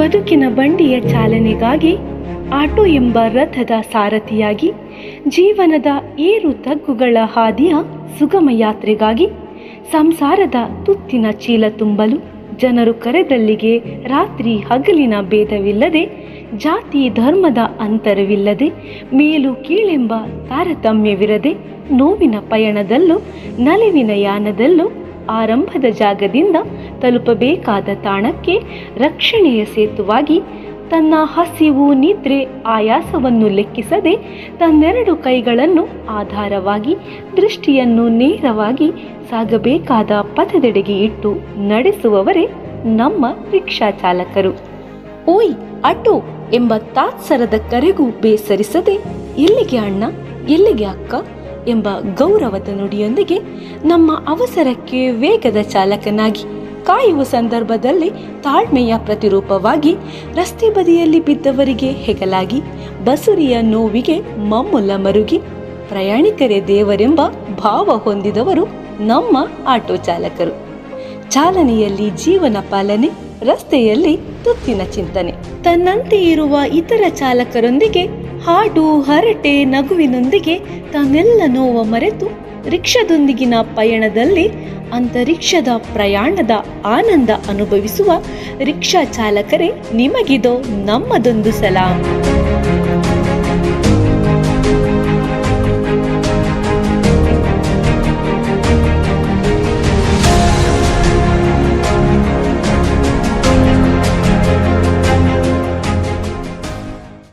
ಬದುಕಿನ ಬಂಡಿಯ ಚಾಲನೆಗಾಗಿ ಆಟೋ ಎಂಬ ರಥದ ಸಾರಥಿಯಾಗಿ, ಜೀವನದ ಏರು ತಗ್ಗುಗಳ ಹಾದಿಯ ಸುಗಮ ಯಾತ್ರೆಗಾಗಿ, ಸಂಸಾರದ ತುತ್ತಿನ ಚೀಲ ತುಂಬಲು ಜನರು ಕರೆದಲ್ಲಿಗೆ ರಾತ್ರಿ ಹಗಲಿನ ಭೇದವಿಲ್ಲದೆ, ಜಾತಿ ಧರ್ಮದ ಅಂತರವಿಲ್ಲದೆ, ಮೇಲು ಕೀಳೆಂಬ ತಾರತಮ್ಯವಿರದೆ, ನೋವಿನ ಪಯಣದಲ್ಲೂ ನಲಿವಿನ ಯಾನದಲ್ಲೂ ಆರಂಭದ ಜಾಗದಿಂದ ತಲುಪಬೇಕಾದ ತಾಣಕ್ಕೆ ರಕ್ಷಣೆಯ ಸೇತುವಾಗಿ, ತನ್ನ ಹಸಿವು ನಿದ್ರೆ ಆಯಾಸವನ್ನು ಲೆಕ್ಕಿಸದೆ ತನ್ನೆರಡು ಕೈಗಳನ್ನು ಆಧಾರವಾಗಿ ದೃಷ್ಟಿಯನ್ನು ನೇರವಾಗಿ ಸಾಗಬೇಕಾದ ಪಥದೆಡೆಗೆ ಇಟ್ಟು ನಡೆಸುವವರೇ ನಮ್ಮ ರಿಕ್ಷಾ ಚಾಲಕರು. ಓಯ್ ಆಟೋ ಎಂಬ ತಾತ್ಸರದ ಕರೆಗೂ ಬೇಸರಿಸದೆ, ಎಲ್ಲಿಗೆ ಅಣ್ಣ, ಎಲ್ಲಿಗೆ ಅಕ್ಕ ಎಂಬ ಗೌರವದ ನುಡಿಯೊಂದಿಗೆ ನಮ್ಮ ಅವಸರಕ್ಕೆ ವೇಗದ ಚಾಲಕನಾಗಿ, ಕಾಯುವ ಸಂದರ್ಭದಲ್ಲಿ ತಾಳ್ಮೆಯ ಪ್ರತಿರೂಪವಾಗಿ, ರಸ್ತೆ ಬದಿಯಲ್ಲಿ ಬಿದ್ದವರಿಗೆ ಹೆಗಲಾಗಿ, ಬಸುರಿಯ ನೋವಿಗೆ ಮಮ್ಮುಲ್ಲ ಮರುಗಿ, ಪ್ರಯಾಣಿಕರೇ ದೇವರೆಂಬ ಭಾವ ಹೊಂದಿದವರು ನಮ್ಮ ಆಟೋ ಚಾಲಕರು. ಚಾಲನೆಯಲ್ಲಿ ಜೀವನ ಪಾಲನೆ, ರಸ್ತೆಯಲ್ಲಿ ತುತ್ತಿನ ಚಿಂತನೆ. ತನ್ನಂತೆ ಇರುವ ಇತರ ಚಾಲಕರೊಂದಿಗೆ ಹಾಡು ಹರಟೆ ನಗುವಿನೊಂದಿಗೆ ತಾನೆಲ್ಲ ನೋವ ಮರೆತು ರಿಕ್ಷಾದೊಂದಿಗಿನ ಪಯಣದಲ್ಲಿ ಅಂತರಿಕ್ಷದ ಪ್ರಯಾಣದ ಆನಂದ ಅನುಭವಿಸುವ ರಿಕ್ಷಾ ಚಾಲಕರೇ, ನಿಮಗಿದೋ ನಮ್ಮದೊಂದು ಸಲಾಂ.